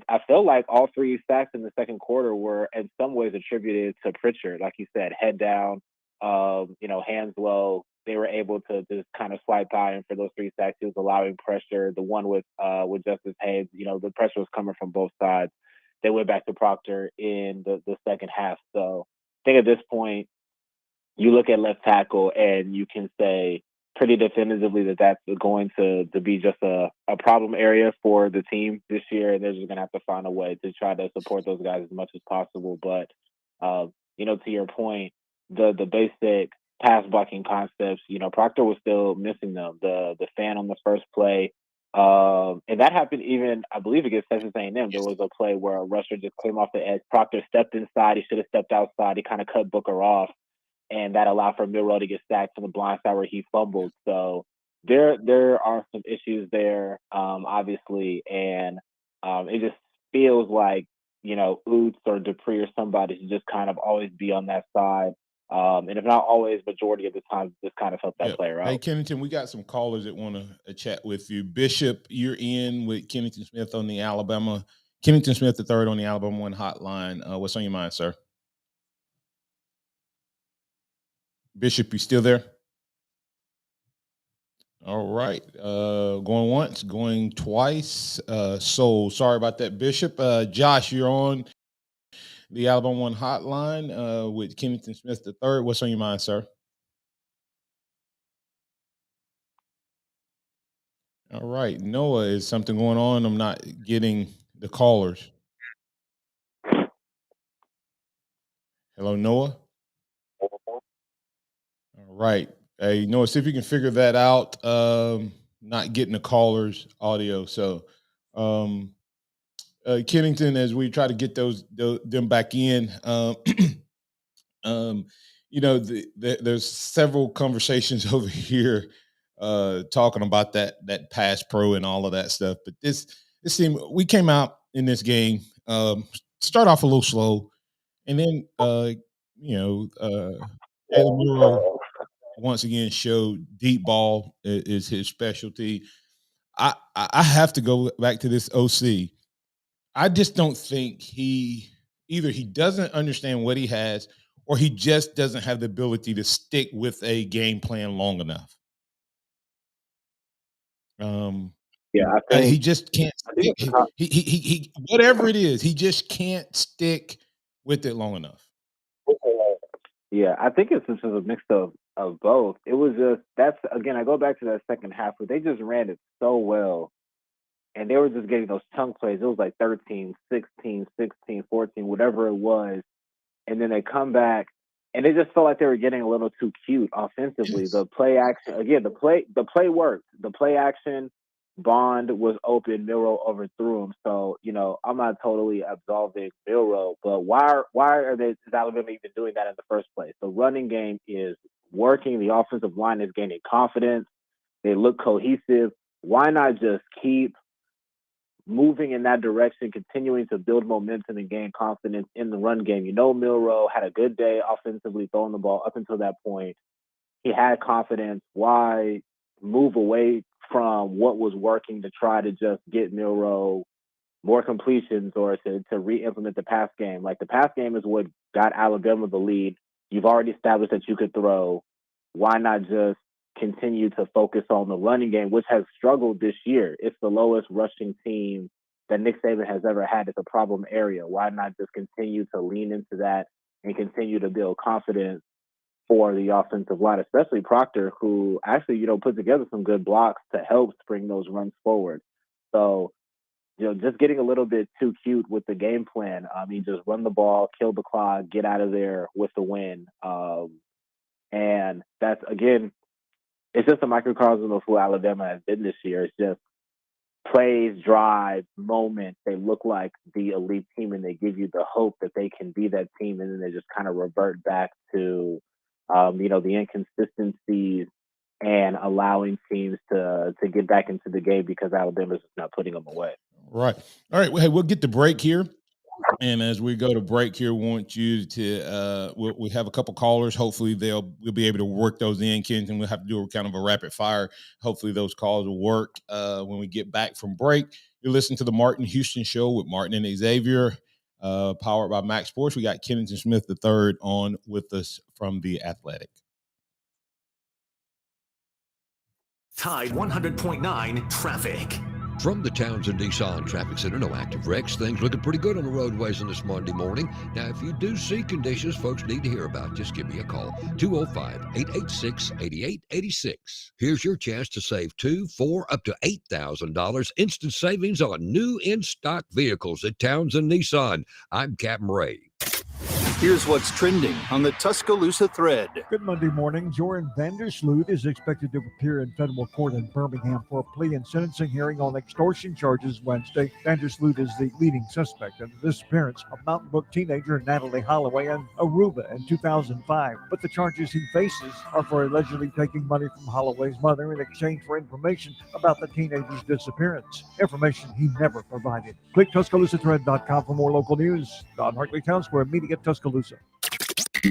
I felt like all three sacks in the second quarter were in some ways attributed to Pritchard. Like you said, head down, hands low. They were able to just kind of slide by him for those three sacks. He was allowing pressure. The one with Justice Hayes, the pressure was coming from both sides. They went back to Proctor in the second half. So I think at this point, you look at left tackle and you can say pretty definitively that that's going to be just a problem area for the team this year. And they're just going to have to find a way to try to support those guys as much as possible. But, to your point, the basic pass blocking concepts, Proctor was still missing them. The fan on the first play, and that happened even, I believe, against Texas A&M. There was a play where a rusher just came off the edge. Proctor stepped inside. He should have stepped outside. He kind of cut Booker off. And that allowed for Milroe to get sacked from the blind side where he fumbled. So there are some issues there, obviously, and it just feels like Oots or Dupree or somebody should just kind of always be on that side, and if not always, majority of the time, just kind of help that player out. Hey, Kennington, we got some callers that want to chat with you. Bishop, you're in with Kennington Smith on the Alabama. Kennington Smith III on the Alabama One hotline. What's on your mind, sir? Bishop, you still there? All right. Going once, going twice. So sorry about that, Bishop. Josh, you're on the Alabama One hotline with Kennington Smith III. What's on your mind, sir? All right. Noah, is something going on? I'm not getting the callers. Hello, Noah? All right. Hey, Noah, see if you can figure that out. Not getting the callers' audio. So, Kennington, as we try to get them back in, there's several conversations over here talking about that pass pro and all of that stuff. But this team, we came out in this game, start off a little slow, and then Jalen Milroe once again showed deep ball is his specialty. I have to go back to this OC. I just don't think he doesn't understand what he has, or he just doesn't have the ability to stick with a game plan long enough. I think he just can't stick. He whatever it is, he just can't stick with it long enough. Yeah, I think it's just a mix of both. It was I go back to that second half where they just ran it so well. And they were just getting those chunk plays. It was like 13, 16, 16, 14, whatever it was. And then they come back, and it just felt like they were getting a little too cute offensively. Yes. The play action, again, the play worked. The play action, Bond was open, Milroe overthrew him. So, I'm not totally absolving Milroe, but why is Alabama even doing that in the first place? The running game is working. The offensive line is gaining confidence. They look cohesive. Why not just keep moving in that direction, continuing to build momentum and gain confidence in the run game? Milroe had a good day offensively throwing the ball up until that point. He had confidence. Why move away from what was working to try to just get Milroe more completions or to re-implement the pass game. Like, the pass game is what got Alabama the lead. You've already established that you could throw. Why not just continue to focus on the running game, which has struggled this year? It's the lowest rushing team that Nick Saban has ever had. It's a problem area. Why not just continue to lean into that and continue to build confidence for the offensive line, especially Proctor, who actually, put together some good blocks to help spring those runs forward. So, just getting a little bit too cute with the game plan. I mean, just run the ball, kill the clock, get out of there with the win. And that's, again, it's just a microcosm of who Alabama has been this year. It's just plays, drive, moments. They look like the elite team, and they give you the hope that they can be that team, and then they just kind of revert back to, the inconsistencies and allowing teams to get back into the game because Alabama's just not putting them away. Right. All right. Well, hey, we'll get the break here. And as we go to break here, we want you to we have a couple callers. Hopefully we'll be able to work those in, Kennington. We'll have to do kind of a rapid fire. Hopefully those calls will work when we get back from break. You're listening to the Martin Houston Show with Martin and Xavier, powered by MaX Sports. We got Kennington Smith III on with us from The Athletic. Tide 100.9 traffic. From the Townsend Nissan Traffic Center, no active wrecks. Things looking pretty good on the roadways on this Monday morning. Now, if you do see conditions folks need to hear about, just give me a call. 205-886-8886. Here's your chance to save $2,000, $4,000, up to $8,000 instant savings on new in-stock vehicles at Townsend Nissan. I'm Captain Ray. Here's what's trending on the Tuscaloosa thread. Good Monday morning. Joran Vandersloot is expected to appear in federal court in Birmingham for a plea and sentencing hearing on extortion charges Wednesday. Vandersloot is the leading suspect in the disappearance of Mountain Brook teenager Natalie Holloway in Aruba in 2005. But the charges he faces are for allegedly taking money from Holloway's mother in exchange for information about the teenager's disappearance, information he never provided. Click TuscaloosaThread.com for more local news. Don Hartley, Town Square Media, Tuscaloosa.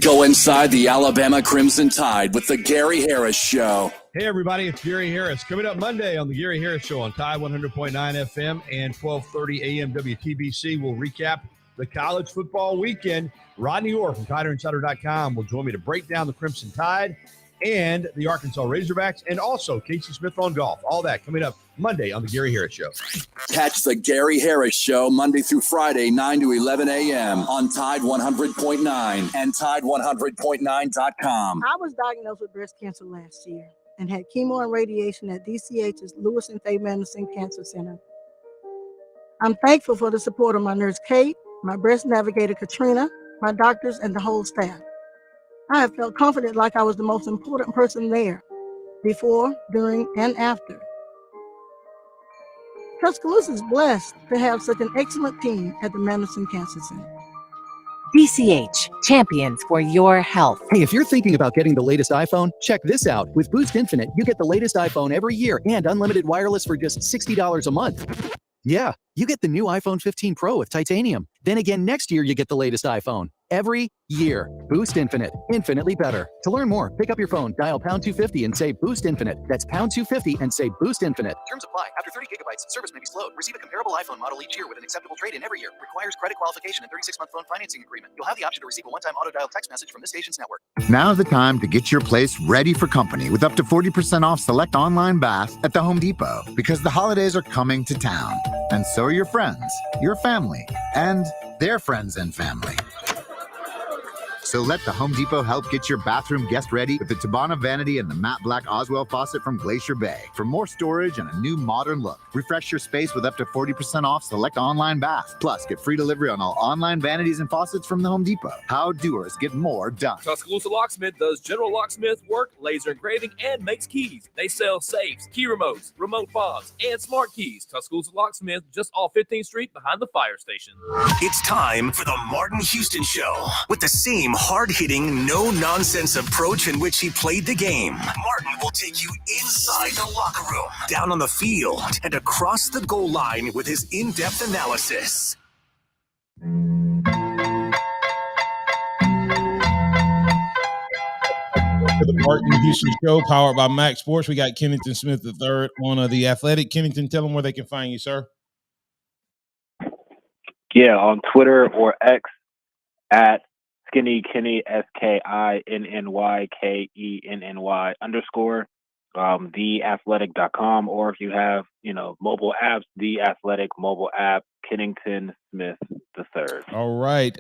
Go inside the Alabama Crimson Tide with the Gary Harris Show. Hey, everybody, it's Gary Harris. Coming up Monday on the Gary Harris Show on Tide 100.9 FM and 1230 AM WTBC, we'll recap the college football weekend. Rodney Orr from TideRinsider.com will join me to break down the Crimson Tide and the Arkansas Razorbacks, and also Casey Smith on golf. All that coming up Monday on the Gary Harris Show. Catch the Gary Harris Show Monday through Friday, 9 to 11 a.m. on Tide 100.9 and Tide100.9.com. I was diagnosed with breast cancer last year and had chemo and radiation at DCH's Lewis and Fay Madison Cancer Center. I'm thankful for the support of my nurse, Kate, my breast navigator, Katrina, my doctors, and the whole staff. I have felt confident like I was the most important person there, before, during, and after. Tuscaloosa is blessed to have such an excellent team at the Madison Cancer Center. DCH, champions for your health. Hey, if you're thinking about getting the latest iPhone, check this out. With Boost Infinite, you get the latest iPhone every year and unlimited wireless for just $60 a month. Yeah, you get the new iPhone 15 Pro with titanium. Then again, next year, you get the latest iPhone. Every year. Boost Infinite. Infinitely better. To learn more, pick up your phone, dial pound 250 and say Boost Infinite. That's pound 250 and say Boost Infinite. Terms apply. After 30 gigabytes, service may be slowed. Receive a comparable iPhone model each year with an acceptable trade-in every year. Requires credit qualification and 36-month phone financing agreement. You'll have the option to receive a one-time auto-dial text message from this station's network. Now's the time to get your place ready for company with up to 40% off select online baths at the Home Depot, because the holidays are coming to town. And so are your friends, your family, and their friends and family. So let the Home Depot help get your bathroom guest ready with the Tabana vanity and the matte black Oswell faucet from Glacier Bay. For more storage and a new modern look, refresh your space with up to 40% off select online baths. Plus, get free delivery on all online vanities and faucets from the Home Depot. How doers get more done. Tuscaloosa Locksmith does general locksmith work, laser engraving, and makes keys. They sell safes, key remotes, remote fobs, and smart keys. Tuscaloosa Locksmith, just off 15th Street behind the fire station. It's time for the Martin Houston Show with the same hard-hitting, no-nonsense approach in which he played the game. Martin will take you inside the locker room, down on the field, and across the goal line with his in-depth analysis. To the Martin Houston Show, powered by MaX Sports. We got Kennington Smith III on The Athletic. Kennington, tell them where they can find you, sir. Yeah, on Twitter or X at Skinny Kenny SKINNYKENNY _ theathletic.com, or if you have mobile apps, the Athletic mobile app, Kennington Smith the third. All right.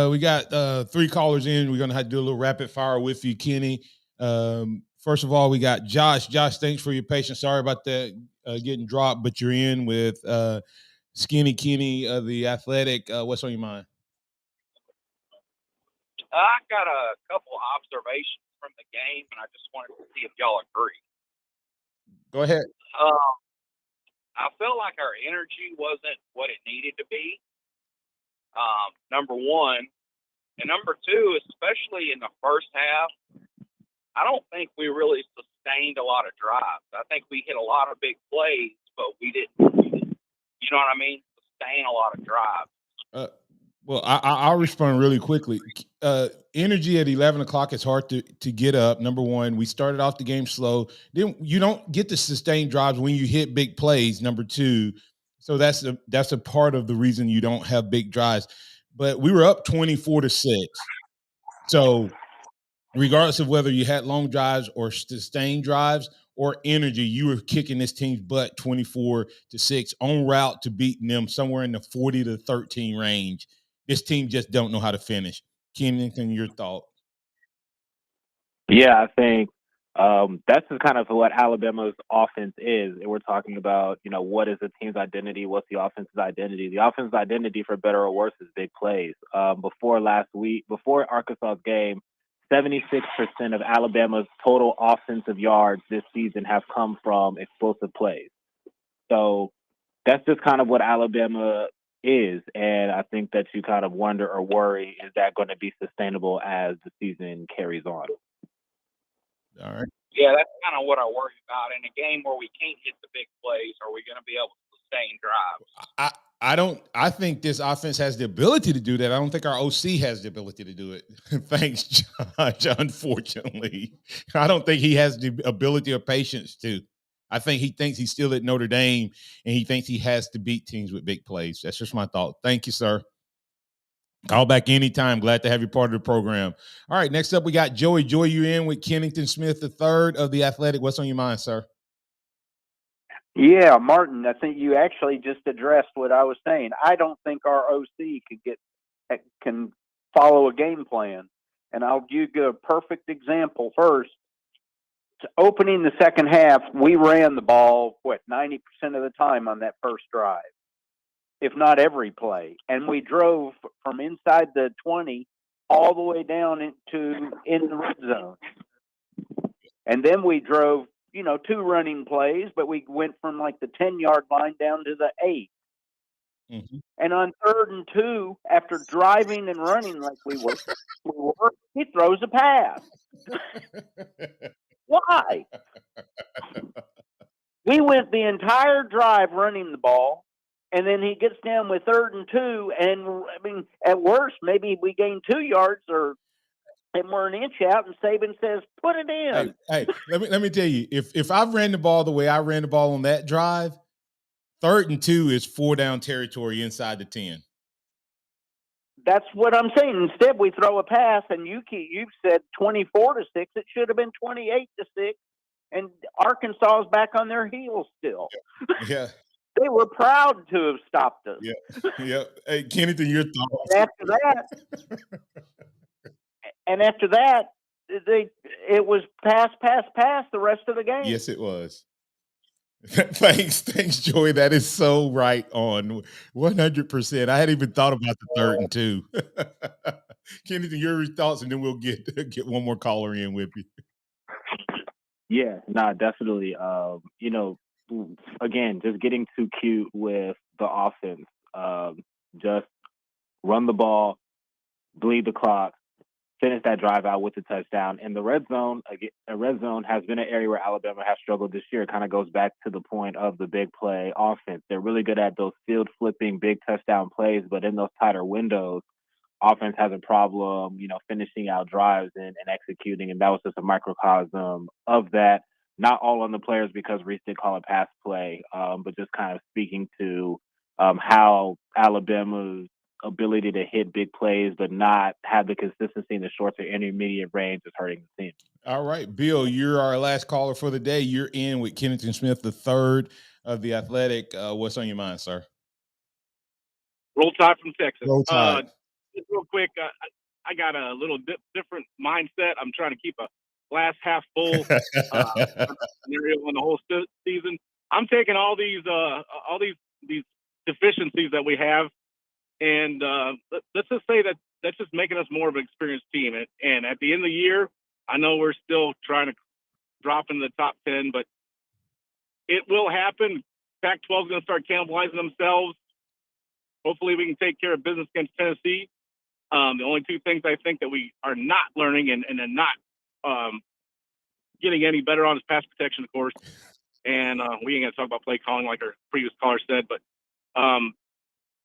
We got 3 callers in. We're gonna have to do a little rapid fire with you, Kenny. First of all, we got Josh. Josh, thanks for your patience. Sorry about that getting dropped, but you're in with Skinny Kenny of the Athletic. What's on your mind? I got a couple observations from the game, and I just wanted to see if y'all agree. Go ahead. I felt like our energy wasn't what it needed to be. Number one, and number two, especially in the first half, I don't think we really sustained a lot of drives. I think we hit a lot of big plays, but we didn't, you know what I mean? Sustain a lot of drives. Well, I'll respond really quickly. Energy at 11 o'clock is hard to get up. Number one, we started off the game slow. Then you don't get to sustain drives when you hit big plays. Number two, so that's a part of the reason you don't have big drives. But we were up 24-6. So regardless of whether you had long drives or sustained drives or energy, you were kicking this team's butt 24-6 en route to beating them somewhere in the 40-13 range. This team just don't know how to finish. Kennington, your thought? Yeah, I think that's just kind of what Alabama's offense is. And we're talking about, what is the team's identity? What's the offense's identity? The offense's identity, for better or worse, is big plays. Before Arkansas's game, 76% of Alabama's total offensive yards this season have come from explosive plays. So that's just kind of what Alabama is. And I think that you kind of wonder or worry, is that going to be sustainable as the season carries on? All right. Yeah, that's kind of what I worry about. In a game where we can't hit the big plays, are we going to be able to sustain drives? I think this offense has the ability to do that. I don't think our OC has the ability to do it. Thanks, Josh. Unfortunately, I don't think he has the ability or patience to. I think he thinks he's still at Notre Dame, and he thinks he has to beat teams with big plays. That's just my thought. Thank you, sir. Call back anytime. Glad to have you part of the program. All right, next up we got Joey. Joey, you in with Kennington Smith III of the Athletic. What's on your mind, sir? Yeah, Martin, I think you actually just addressed what I was saying. I don't think our OC can follow a game plan. And I'll give you a perfect example first. Opening the second half, we ran the ball, 90% of the time on that first drive, if not every play. And we drove from inside the 20 all the way down in the red zone. And then we drove, 2 running plays, but we went from like the 10-yard line down to the 8. Mm-hmm. And on 3rd and 2, after driving and running like we were, he throws a pass. Why? We went the entire drive running the ball, and then he gets down with 3rd and 2, and at worst, maybe we gain 2 yards and we're an inch out, and Saban says, "Put it in." Hey, let me tell you, if I ran the ball the way I ran the ball on that drive, 3rd and 2 is 4 down territory inside the 10. That's what I'm saying. Instead, we throw a pass, and you've said 24-6. It should have been 28-6, and Arkansas is back on their heels still. Yeah. They were proud to have stopped us. Yeah. Hey, Kennington, your thoughts? And after that, it was pass the rest of the game. Yes, it was. Thanks, Joey. That is so right on 100%. I hadn't even thought about the 3rd and 2. Kennington, your thoughts, and then we'll get one more caller in with you. Yeah, definitely. Again, just getting too cute with the offense. Just run the ball, bleed the clock, finish that drive out with the touchdown. And the red zone has been an area where Alabama has struggled this year. It kind of goes back to the point of the big play offense. They're really good at those field flipping big touchdown plays, but in those tighter windows, offense has a problem, finishing out drives and executing. And that was just a microcosm of that. Not all on the players, because Reese did call a pass play, but just kind of speaking to how Alabama's ability to hit big plays, but not have the consistency in the short to intermediate range is hurting the team. All right, Bill, you're our last caller for the day. You're in with Kennington Smith, the third of the Athletic. What's on your mind, sir? Roll Tide from Texas. Roll Tide. Just real quick, I got a little different mindset. I'm trying to keep a glass half full scenario on the whole season. I'm taking all these deficiencies that we have, and let's just say that that's just making us more of an experienced team. And at the end of the year, I know we're still trying to drop in the top 10, but it will happen. Pac-12 is going to start cannibalizing themselves. Hopefully we can take care of business against Tennessee. The only two things I think that we are not learning and not getting any better on is pass protection, of course. And we ain't going to talk about play calling like our previous caller said, but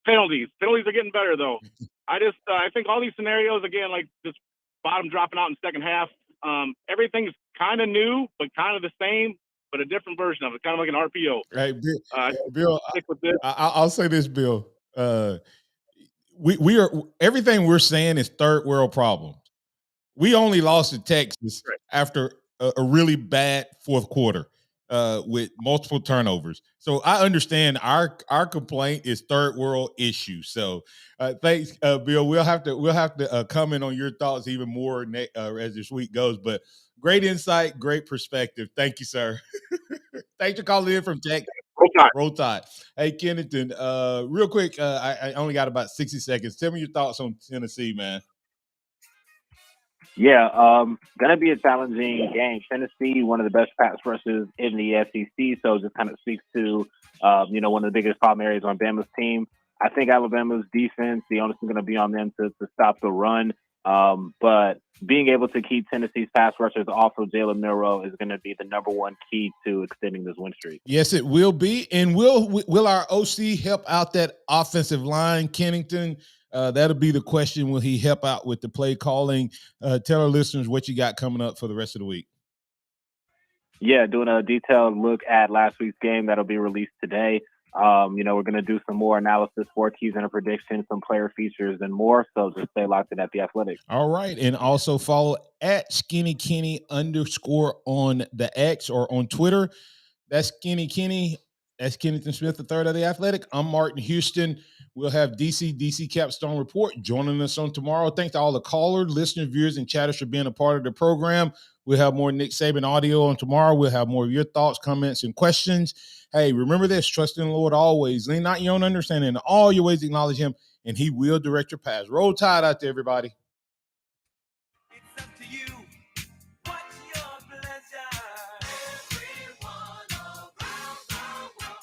penalties are getting better, though. I think all these scenarios, again, like just bottom dropping out in the second half, everything's kind of new, but kind of the same, but a different version of it, kind of like an RPO. Hey, Bill, stick with this. I'll say this, Bill. We are everything we're saying is third world problems. We only lost to Texas after a really bad fourth quarter with multiple turnovers. So I understand our complaint is third world issues. So thanks, Bill. We'll have to comment on your thoughts even more as this week goes. But great insight, great perspective. Thank you, sir. Thanks for calling in from Texas. Roll Tide. Hey, Kennington, real quick, I only got about 60 seconds. Tell me your thoughts on Tennessee, man. Yeah, gonna be a challenging game. Tennessee, one of the best pass rushers in the SEC, so just kind of speaks to one of the biggest problem areas on Bama's team. I think Alabama's defense, the onus is going to be on them to stop the run. But being able to keep Tennessee's pass rushers off of Jalen Milroe is going to be the number one key to extending this win streak. Yes, it will be. And will our OC help out that offensive line, Kennington? That'll be the question. Will he help out with the play calling? Tell our listeners what you got coming up for the rest of the week. Yeah, doing a detailed look at last week's game that'll be released today. We're going to do some more analysis, 4 keys and a prediction, some player features, and more. So just stay locked in at The Athletic. All right. And also follow at Skinny Kenny _ on the X or on Twitter. That's Skinny Kenny. That's Kennington Smith, the third of The Athletic. I'm Martin Houston. We'll have DC Capstone Report joining us on tomorrow. Thanks to all the callers, listeners, viewers, and chatters for being a part of the program. We'll have more Nick Saban audio on tomorrow. We'll have more of your thoughts, comments, and questions. Hey, remember this, trust in the Lord always. Lean not your own understanding. In all your ways acknowledge him, and he will direct your paths. Roll Tide out there, everybody.